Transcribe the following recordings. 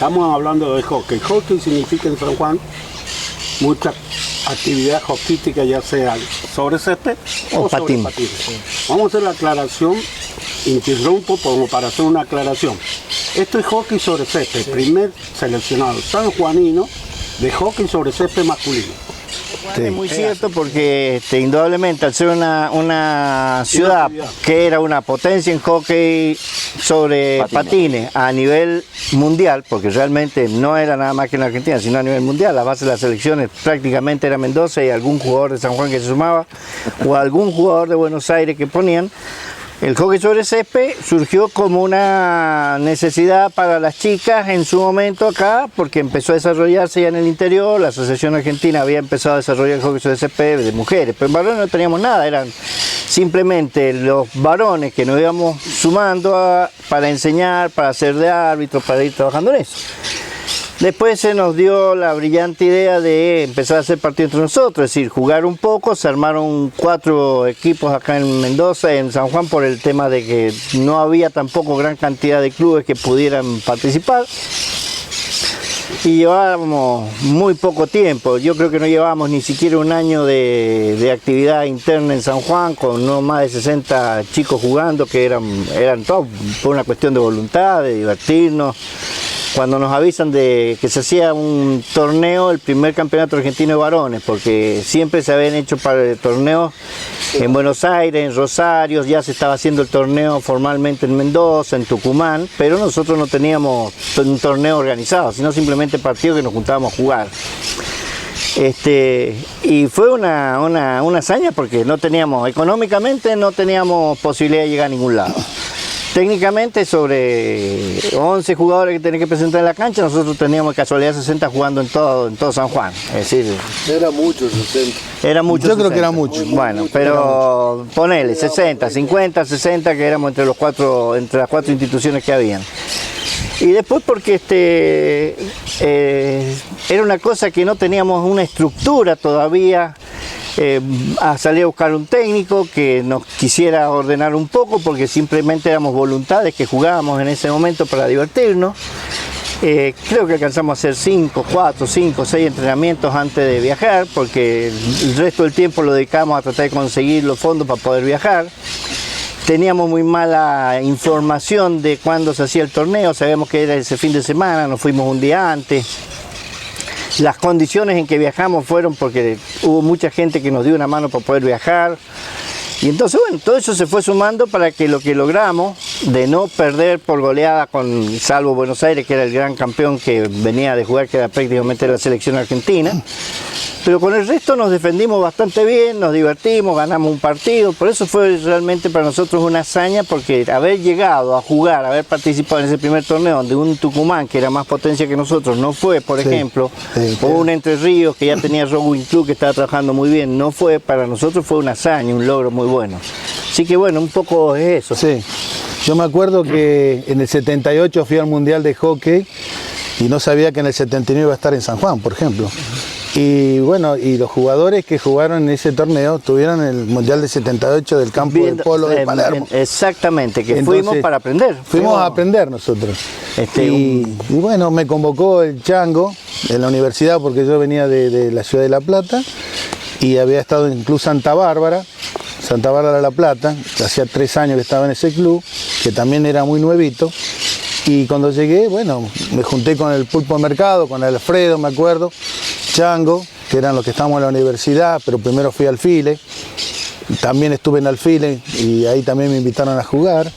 estamos hablando de hockey. Hockey significa en San Juan mucha actividad hockeyística, ya sea sobre césped o sobre patines. Vamos a hacer la aclaración, interrumpo como para hacer una aclaración. Esto es hockey sobre césped, primer seleccionado sanjuanino de hockey sobre césped masculino. Sí. Es muy cierto porque indudablemente al ser una ciudad que era una potencia en hockey sobre patines a nivel mundial, porque realmente no era nada más que en Argentina, sino a nivel mundial, la base de las selecciones prácticamente era Mendoza y algún jugador de San Juan que se sumaba, o algún jugador de Buenos Aires que ponían. El hockey sobre césped surgió como una necesidad para las chicas en su momento acá, porque empezó a desarrollarse ya en el interior. La Asociación Argentina había empezado a desarrollar el hockey sobre césped de mujeres, pero en varones no teníamos nada, eran simplemente los varones que nos íbamos sumando para enseñar, para hacer de árbitros, para ir trabajando en eso. Después se nos dio la brillante idea de empezar a hacer partidos entre nosotros, es decir, jugar un poco. Se armaron 4 equipos acá en Mendoza, en San Juan, por el tema de que no había tampoco gran cantidad de clubes que pudieran participar. Y llevábamos muy poco tiempo, yo creo que no llevábamos ni siquiera un año de actividad interna en San Juan, con no más de 60 chicos jugando, que eran todos por una cuestión de voluntad, de divertirnos. Cuando nos avisan de que se hacía un torneo, el primer campeonato argentino de varones, porque siempre se habían hecho torneos en Buenos Aires, en Rosario, ya se estaba haciendo el torneo formalmente en Mendoza, en Tucumán, pero nosotros no teníamos un torneo organizado, sino simplemente partidos que nos juntábamos a jugar. Y fue una hazaña porque económicamente no teníamos posibilidad de llegar a ningún lado. Técnicamente, sobre 11 jugadores que tenés que presentar en la cancha, nosotros teníamos casualidad 60 jugando en todo San Juan. Es decir, era mucho 60. Era mucho. Yo creo que era mucho. Bueno, pero ponele 60, 50, 60, que éramos entre las 4 instituciones que habían. Y después porque era una cosa que no teníamos una estructura todavía. A salir a buscar un técnico que nos quisiera ordenar un poco, porque simplemente éramos voluntades que jugábamos en ese momento para divertirnos. Creo que alcanzamos a hacer 4, 5, 6 entrenamientos antes de viajar, porque el resto del tiempo lo dedicamos a tratar de conseguir los fondos para poder viajar. Teníamos muy mala información de cuándo se hacía el torneo, sabíamos que era ese fin de semana, nos fuimos un día antes. Las condiciones en que viajamos fueron porque hubo mucha gente que nos dio una mano para poder viajar. Y entonces, bueno, todo eso se fue sumando para que lo que logramos de no perder por goleada, salvo Buenos Aires, que era el gran campeón que venía de jugar, que era prácticamente la selección argentina. Pero con el resto nos defendimos bastante bien, nos divertimos, ganamos un partido. Por eso fue realmente para nosotros una hazaña, porque haber llegado a jugar, haber participado en ese primer torneo donde un Tucumán, que era más potencia que nosotros, no fue, por ejemplo, o un Entre Ríos, que ya tenía Rowing Club, que estaba trabajando muy bien, no fue, para nosotros fue una hazaña, un logro muy bueno. Así que bueno, un poco es eso. Sí, yo me acuerdo que en el 78 fui al Mundial de Hockey y no sabía que en el 79 iba a estar en San Juan, por ejemplo. Y bueno, y los jugadores que jugaron en ese torneo tuvieron el Mundial de 78 del campo de polo de Palermo. Exactamente, que entonces, fuimos para aprender. Fuimos a aprender nosotros. Y bueno, me convocó el Chango en la universidad, porque yo venía de la ciudad de La Plata y había estado en el Club Santa Bárbara de La Plata, que hacía 3 años que estaba en ese club, que también era muy nuevito. Y cuando llegué, bueno, me junté con el Pulpo Mercado, con Alfredo, me acuerdo, Chango, que eran los que estábamos en la universidad, pero primero fui al Alfile, también estuve en Alfile y ahí también me invitaron a jugar.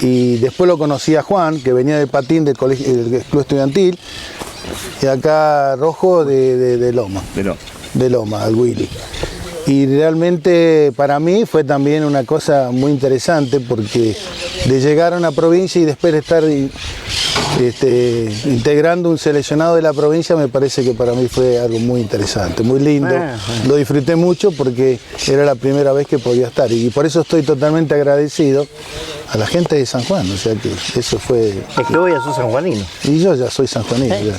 Y después lo conocí a Juan, que venía de patín del club estudiantil, y acá Rojo de Loma, de Loma, al Willy. Y realmente para mí fue también una cosa muy interesante, porque de llegar a una provincia y después de estar integrando un seleccionado de la provincia, me parece que para mí fue algo muy interesante, muy lindo. Lo disfruté mucho porque era la primera vez que podía estar, y por eso estoy totalmente agradecido a la gente de San Juan. O sea que eso fue... Es que vos ya sos sanjuanino. Y yo ya soy sanjuanino. Ya.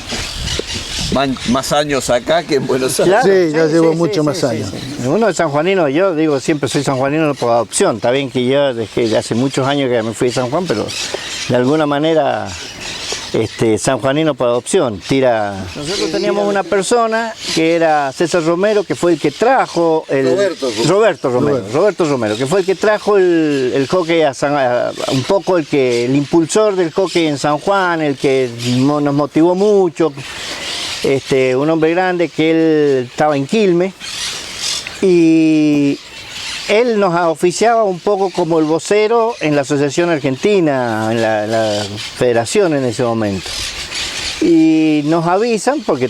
Más años acá que en Buenos Aires. Claro, sí, ya llevo mucho más años. Uno es sanjuanino, yo digo siempre soy sanjuanino por adopción. Está bien que yo desde hace muchos años que me fui de San Juan, pero de alguna manera sanjuanino por adopción. Nosotros teníamos una persona que era César Romero, que fue el que trajo Roberto Romero, que fue el que trajo el hockey un poco el impulsor del hockey en San Juan, el que nos motivó mucho. Un hombre grande que él estaba en Quilmes y él nos oficiaba un poco como el vocero en la Asociación Argentina, en la federación en ese momento. Y nos avisan porque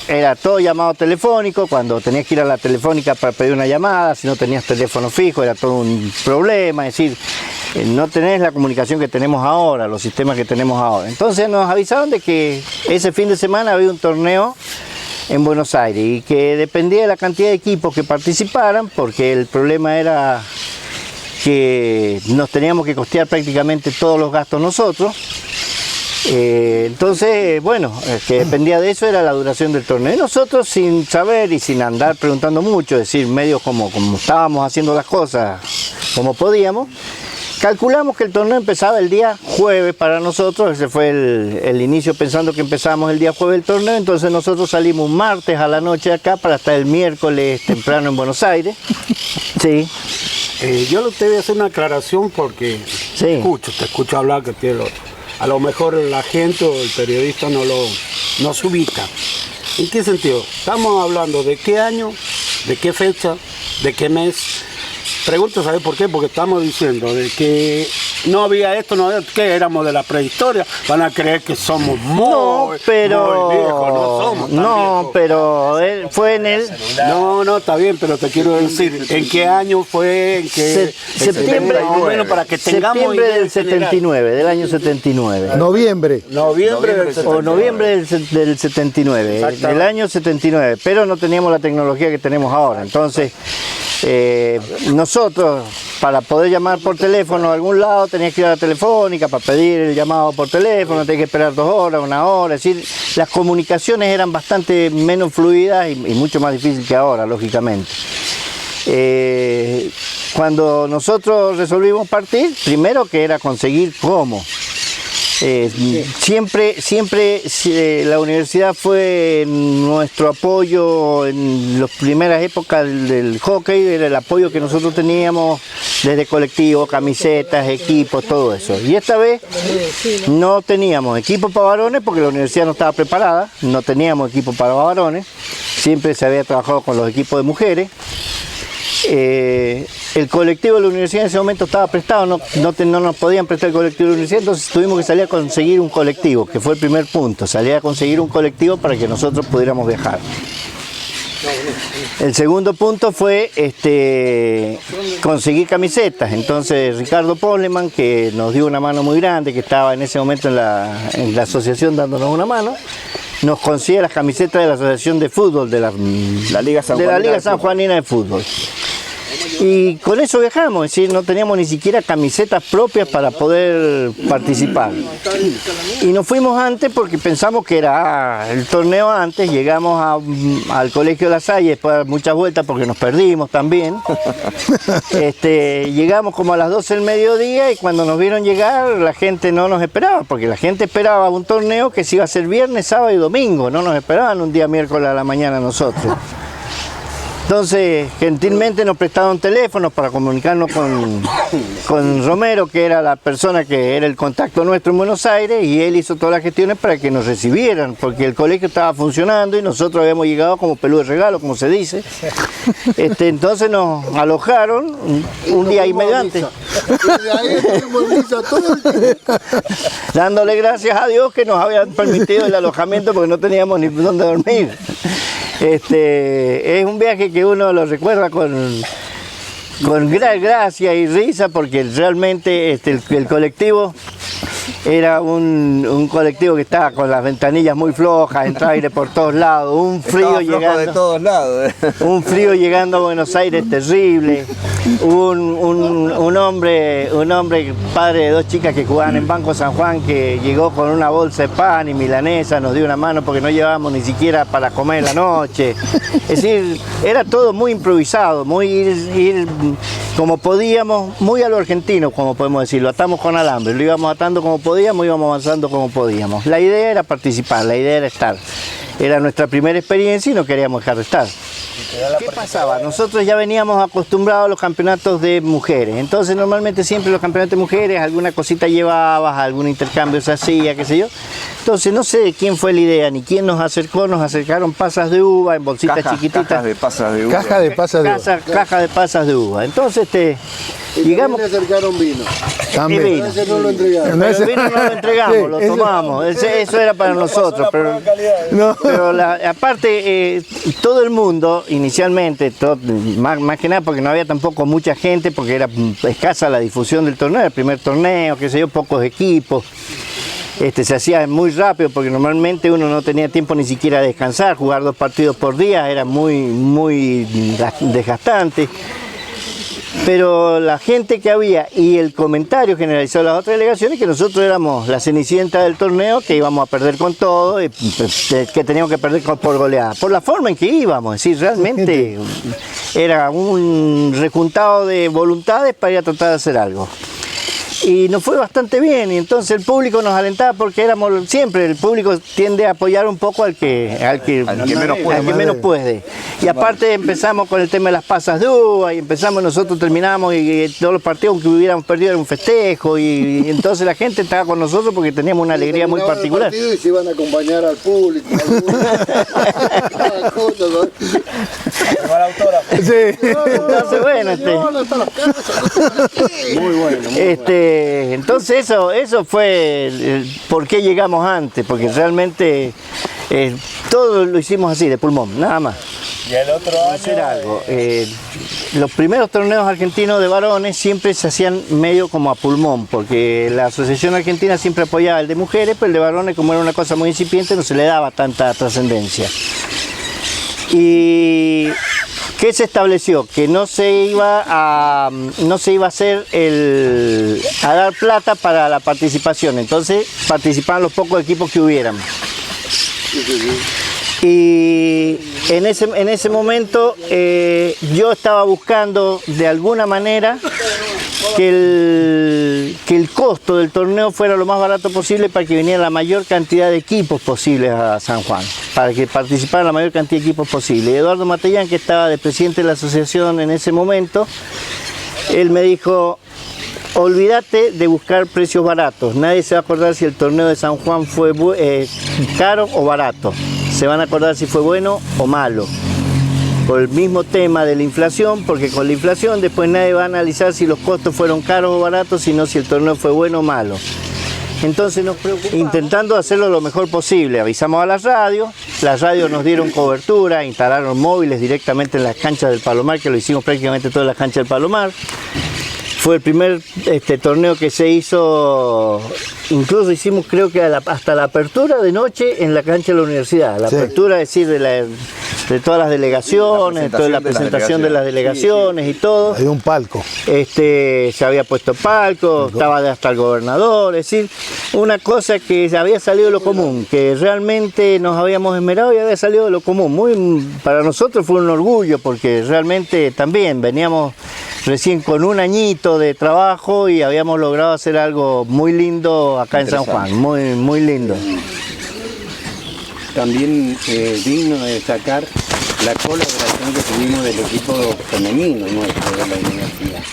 era todo llamado telefónico, cuando tenías que ir a la telefónica para pedir una llamada, si no tenías teléfono fijo era todo un problema, es decir, no tenés la comunicación que tenemos ahora, los sistemas que tenemos ahora. Entonces nos avisaron de que ese fin de semana había un torneo en Buenos Aires y que dependía de la cantidad de equipos que participaran, porque el problema era que nos teníamos que costear prácticamente todos los gastos nosotros. Entonces, bueno, que dependía de eso era la duración del torneo. Y nosotros, sin saber y sin andar preguntando mucho, es decir, medio como estábamos haciendo las cosas como podíamos, calculamos que el torneo empezaba el día jueves para nosotros. Ese fue el inicio, pensando que empezábamos el día jueves el torneo. Entonces nosotros salimos un martes a la noche acá para estar el miércoles temprano en Buenos Aires. Sí. Yo te voy a hacer una aclaración porque Sí. te escucho hablar que tiene a lo mejor la gente o el periodista no se ubica. ¿En qué sentido? Estamos hablando de qué año, de qué fecha, de qué mes. Pregunto, ¿sabes por qué? Porque estamos diciendo de que no había esto, no había, que éramos de la prehistoria. Van a creer que somos muy viejos, no somos tan viejos. Pero él fue en el No, está bien, pero te quiero decir, ¿en qué año fue? ¿En qué septiembre, más o menos para que tengamos septiembre idea del general. 79, del año 79. Noviembre. Noviembre del O 79. noviembre del 79, Exactamente. del año 79, pero no teníamos la tecnología que tenemos ahora. Entonces, nosotros, para poder llamar por teléfono a algún lado, tenías que ir a la telefónica para pedir el llamado por teléfono, tenías que esperar 2 horas, 1 hora, es decir, las comunicaciones eran bastante menos fluidas y mucho más difíciles que ahora, lógicamente. Cuando nosotros resolvimos partir, primero que era conseguir cómo. Siempre la universidad fue nuestro apoyo en las primeras épocas del hockey, era el apoyo que nosotros teníamos desde colectivo, camisetas, equipos, todo eso. Y esta vez no teníamos equipo para varones porque la universidad no estaba preparada, no teníamos equipo para varones, siempre se había trabajado con los equipos de mujeres. El colectivo de la universidad en ese momento estaba prestado, no nos podían prestar el colectivo de la universidad, entonces tuvimos que salir a conseguir un colectivo, que fue el primer punto, salir a conseguir un colectivo para que nosotros pudiéramos viajar. El segundo punto fue conseguir camisetas. Entonces Ricardo Poleman, que nos dio una mano muy grande, que estaba en ese momento en la asociación dándonos una mano, nos consigue las camisetas de la Asociación de Fútbol de la Liga Sanjuanina de Fútbol. Y con eso viajamos, es decir, no teníamos ni siquiera camisetas propias para poder participar. Y nos fuimos antes porque pensamos que era el torneo antes, llegamos al Colegio La Salle después de dar muchas vueltas porque nos perdimos también. Llegamos como a las 12 del mediodía y cuando nos vieron llegar la gente no nos esperaba, porque la gente esperaba un torneo que se iba a hacer viernes, sábado y domingo, no nos esperaban un día miércoles a la mañana nosotros. Entonces, gentilmente nos prestaron teléfonos para comunicarnos con Romero, que era la persona que era el contacto nuestro en Buenos Aires, y él hizo todas las gestiones para que nos recibieran, porque el colegio estaba funcionando y nosotros habíamos llegado como pelú de regalo, como se dice. Entonces nos alojaron un día y medio antes. Dándole gracias a Dios que nos habían permitido el alojamiento porque no teníamos ni dónde dormir. Es un viaje que uno lo recuerda con gran gracia y risa porque realmente el colectivo era un colectivo que estaba con las ventanillas muy flojas, entraba aire por todos lados, un frío de todos lados. un frío llegando a Buenos Aires terrible. Hubo un hombre, padre de 2 chicas que jugaban en Banco San Juan, que llegó con una bolsa de pan y milanesa, nos dio una mano porque no llevábamos ni siquiera para comer la noche. Es decir, era todo muy improvisado, muy ir como podíamos, muy a lo argentino, como podemos decir, lo atamos con alambre, lo íbamos atando como podíamos, íbamos avanzando como podíamos. La idea era participar, la idea era estar. Era nuestra primera experiencia y no queríamos dejar de estar. ¿Qué pasaba? Nosotros ya veníamos acostumbrados a los campeonatos de mujeres, entonces normalmente siempre los campeonatos de mujeres alguna cosita llevabas, algún intercambio se hacía, qué sé yo. Entonces no sé de quién fue la idea ni quién nos acercó, nos acercaron pasas de uva en bolsitas chiquititas. Cajas de pasas de uva. Caja de pasas de uva. Caja de pasas de uva. Entonces llegamos. Le acercaron vino. También. Vino. Ese no lo entregaron. Pero el vino no lo entregamos, Sí, lo eso- tomamos. Eso era para nosotros. Pero, No. aparte, todo el mundo, inicialmente, más que nada porque no había tampoco mucha gente, porque era escasa la difusión del torneo, el primer torneo, qué sé yo, pocos equipos. Se hacía muy rápido porque normalmente uno no tenía tiempo ni siquiera de descansar, jugar 2 partidos por día era muy desgastante. Pero la gente que había y el comentario generalizado de las otras delegaciones que nosotros éramos la cenicienta del torneo, que íbamos a perder con todo, y que teníamos que perder por goleada, por la forma en que íbamos, es decir, realmente era un rejuntado de voluntades para ir a tratar de hacer algo. Y nos fue bastante bien, y entonces el público nos alentaba porque éramos siempre, el público tiende a apoyar un poco al que menos puede. Y aparte empezamos con el tema de las pasas de uva, y nosotros terminamos y todos los partidos que hubiéramos perdido era un festejo, y entonces la gente estaba con nosotros porque teníamos una alegría muy Terminaban el particular. partido y se iban a acompañar al público. Cada cosa, ¿no? Sí. Entonces bueno, Muy bueno. entonces eso fue por qué llegamos antes, porque realmente todo lo hicimos así, de pulmón, nada más. Y el otro año. Hacer algo. Los primeros torneos argentinos de varones siempre se hacían medio como a pulmón, porque la Asociación Argentina siempre apoyaba el de mujeres, pero el de varones, como era una cosa muy incipiente, no se le daba tanta trascendencia. Y ¿qué se estableció? Que no se iba a hacer a dar plata para la participación, entonces participaban los pocos equipos que hubieran. Y en ese momento yo estaba buscando de alguna manera que el costo del torneo fuera lo más barato posible para que viniera la mayor cantidad de equipos posibles a San Juan, para que participaran la mayor cantidad de equipos posible. Y Eduardo Matellán, que estaba de presidente de la asociación en ese momento, él me dijo: olvídate de buscar precios baratos, nadie se va a acordar si el torneo de San Juan fue caro o barato, se van a acordar si fue bueno o malo, por el mismo tema de la inflación, porque con la inflación después nadie va a analizar si los costos fueron caros o baratos, sino si el torneo fue bueno o malo. Entonces nos preocupamos, intentando hacerlo lo mejor posible. Avisamos a las radios nos dieron cobertura, instalaron móviles directamente en las canchas del Palomar, que lo hicimos prácticamente todas las canchas del Palomar. Fue el primer torneo que se hizo, incluso hicimos creo que hasta la apertura de noche en la cancha de la universidad. La apertura, es decir, de todas las delegaciones, toda la presentación de las delegaciones y todo. Hay un palco. Se había puesto palco, estaba hasta el gobernador, es decir, una cosa que había salido de lo común, que realmente nos habíamos esmerado y había salido de lo común. Para nosotros fue un orgullo, porque realmente también veníamos recién con un añito de trabajo y habíamos logrado hacer algo muy lindo acá en San Juan, muy lindo. También digno de destacar la colaboración que tuvimos del equipo femenino nuestro de la universidad.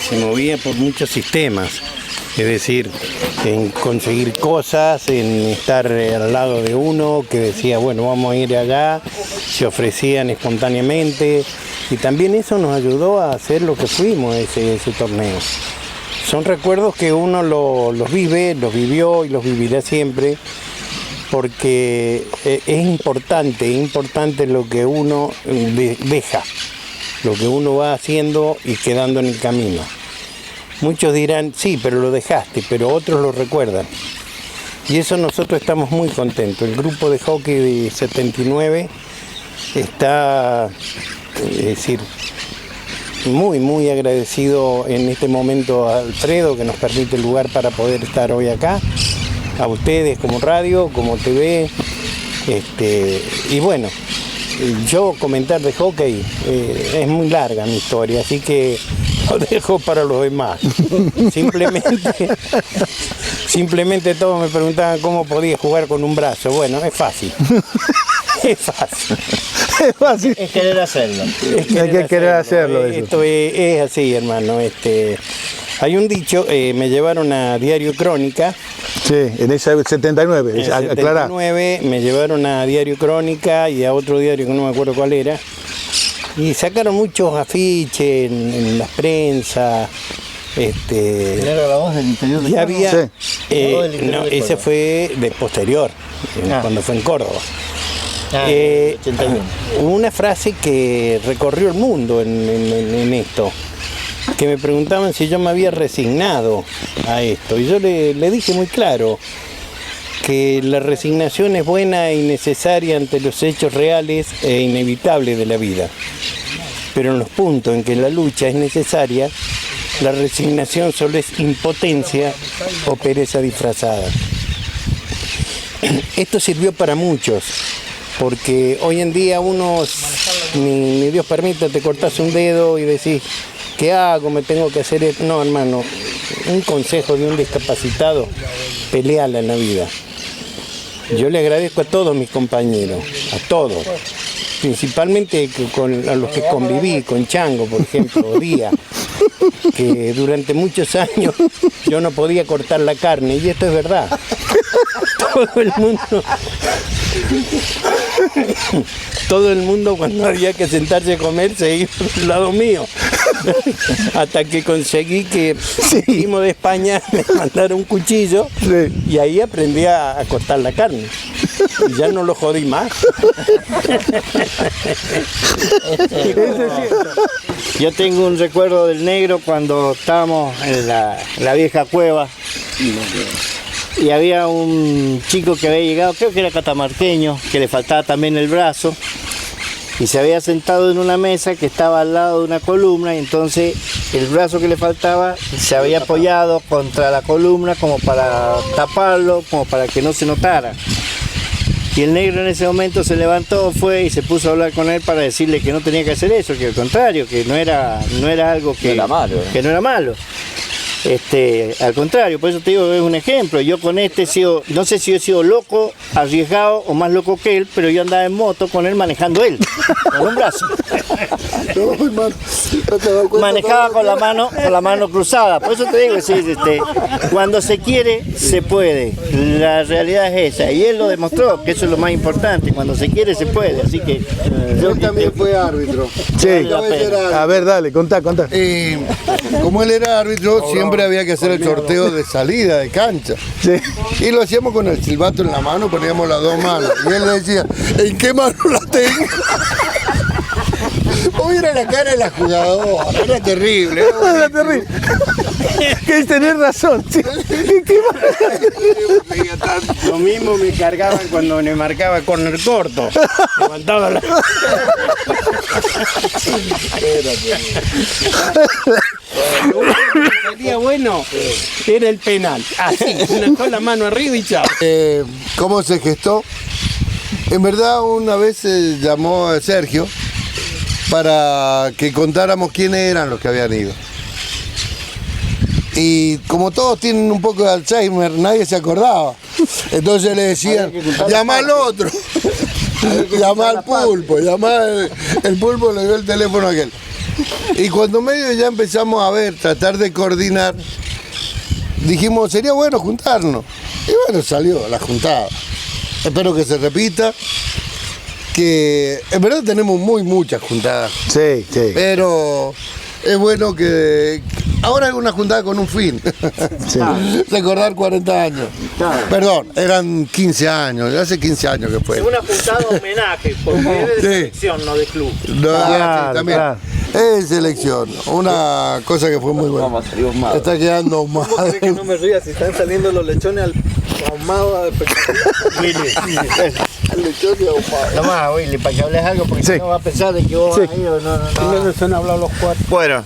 Se movía por muchos sistemas, es decir, en conseguir cosas, en estar al lado de uno que decía, bueno, vamos a ir allá, se ofrecían espontáneamente, y también eso nos ayudó a hacer lo que fuimos ese torneo. Son recuerdos que uno los vivió y los vivirá siempre, porque es importante lo que uno deja, lo que uno va haciendo y quedando en el camino. Muchos dirán, sí, pero lo dejaste, pero otros lo recuerdan. Y eso nosotros estamos muy contentos. El grupo de hockey de 79 está, es decir, muy agradecido en este momento a Alfredo, que nos permite el lugar para poder estar hoy acá, a ustedes como radio, como TV, y bueno, yo comentar de hockey es muy larga mi historia, así que lo dejo para los demás. Simplemente todos me preguntaban cómo podía jugar con un brazo. Bueno, es fácil. Es fácil. Es fácil. Es querer hacerlo. Hay que querer hacerlo. Eso. Esto es así, hermano. Hay un dicho, me llevaron a Diario Crónica. Sí, en esa 79, En el aclará. 79 me llevaron a Diario Crónica y a otro diario que no me acuerdo cuál era. Y sacaron muchos afiches en la prensa. ¿Era la voz del interior de Ya Córdoba? había. La voz del interior No, de ese Córdoba. fue de posterior, cuando fue en Córdoba. Ah, 81. Una frase que recorrió el mundo en esto, que me preguntaban si yo me había resignado a esto, y yo le dije muy claro que la resignación es buena y necesaria ante los hechos reales e inevitables de la vida, pero en los puntos en que la lucha es necesaria, la resignación solo es impotencia o pereza disfrazada. Esto sirvió para muchos, porque hoy en día uno, ni Dios permita, te cortas un dedo y decís, ¿qué hago? ¿Me tengo que hacer esto? No, hermano, un consejo de un discapacitado, peleala en la vida. Yo le agradezco a todos mis compañeros, a todos, principalmente a los que conviví, con Chango, por ejemplo, Díaz, que durante muchos años yo no podía cortar la carne, y esto es verdad. Todo el mundo cuando había que sentarse a comer se iba al lado mío. Hasta que conseguí que primo de España me mandara un cuchillo, y ahí aprendí a cortar la carne. Y ya no lo jodí más. Yo tengo un recuerdo del negro cuando estábamos en la vieja cueva y había un chico que había llegado, creo que era catamarqueño, que le faltaba también el brazo y se había sentado en una mesa que estaba al lado de una columna, y entonces el brazo que le faltaba se había apoyado contra la columna como para taparlo, como para que no se notara. Y el negro en ese momento se levantó, fue y se puso a hablar con él para decirle que no tenía que hacer eso, que al contrario, que no era algo que No era malo, ¿eh? que no era malo. Al contrario, por eso te digo que es un ejemplo. Yo con este he sido, no sé si he sido loco, arriesgado o más loco que él, pero yo andaba en moto con él manejando él, con un brazo. No, hermano, no te das cuenta Manejaba todo con lo que- la mano cruzada. Por eso te digo, sí, cuando se quiere, se puede. La realidad es esa. Y él lo demostró, que eso es lo más importante. Cuando se quiere, se puede. Así que Él también fue árbitro. Sí. Una vez era árbitro. A ver, dale, contá. Como él era árbitro, siempre había que hacer el sorteo de salida de cancha. Sí. Y lo hacíamos con el silbato en la mano, poníamos las dos manos. Y él le decía, ¿en qué mano la tengo? O era la cara de la jugadora, era terrible. Era terrible. Que tenés razón. Sí. Lo mismo me cargaban cuando me marcaba corner corto. Levantaba la... Lo único que salía bueno era el penal. Así, con la mano arriba y chao. ¿Cómo se gestó? En verdad, una vez se llamó a Sergio para que contáramos quiénes eran los que habían ido. Y como todos tienen un poco de Alzheimer, nadie se acordaba. Entonces le decían, llama al otro, llama al pulpo, el pulpo le dio el teléfono a aquel. Y cuando medio ya empezamos a ver, tratar de coordinar, dijimos, sería bueno juntarnos. Y bueno, salió la juntada. Espero que se repita, que en verdad tenemos muchas juntadas. Sí. Pero es bueno que ahora es una juntada con un fin. Recordar 40 años. Perdón, eran 15 años, hace 15 años que fue. una juntada homenaje, porque es de selección, no de club. No, Claro, sí, también. claro. Es selección, una cosa que fue muy buena. Vamos a salir ahumado. Está quedando mal. No me rías, si están saliendo los lechones ahumados. Tomá, Willy, para que hables algo, porque Sí. si no va a pensar de que vos vas ahí o no. Primero se han hablado los cuatro. Bueno,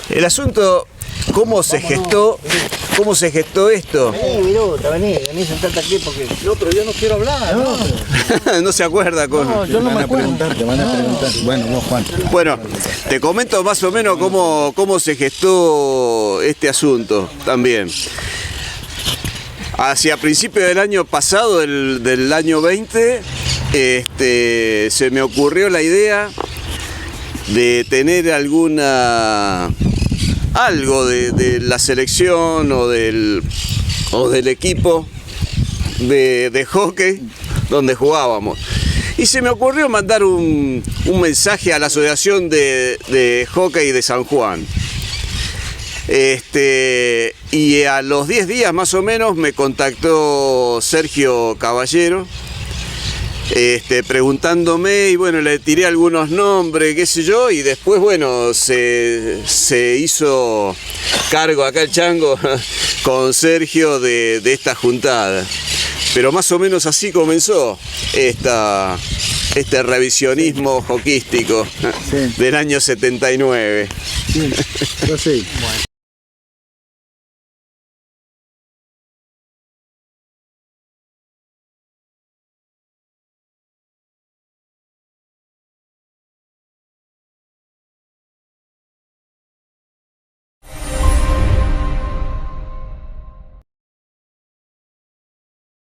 el asunto, ¿cómo se gestó esto? Vení, Viruta, vení, sentate aquí porque... No, pero yo no quiero hablar. No, No se acuerda con... yo no me acuerdo. Te van a preguntar. Bueno, vos, Juan. Bueno, te comento más o menos cómo se gestó este asunto también. Hacia principios del año pasado, del año 20, se me ocurrió la idea de tener algo de la selección o del equipo de hockey donde jugábamos. Y se me ocurrió mandar un mensaje a la Asociación de Hockey de San Juan. Y a los 10 días más o menos me contactó Sergio Caballero, preguntándome, y bueno, le tiré algunos nombres, qué sé yo, y después, bueno, se hizo cargo acá el Chango con Sergio de esta juntada. Pero más o menos así comenzó este revisionismo hockístico del año 79. Yo sí.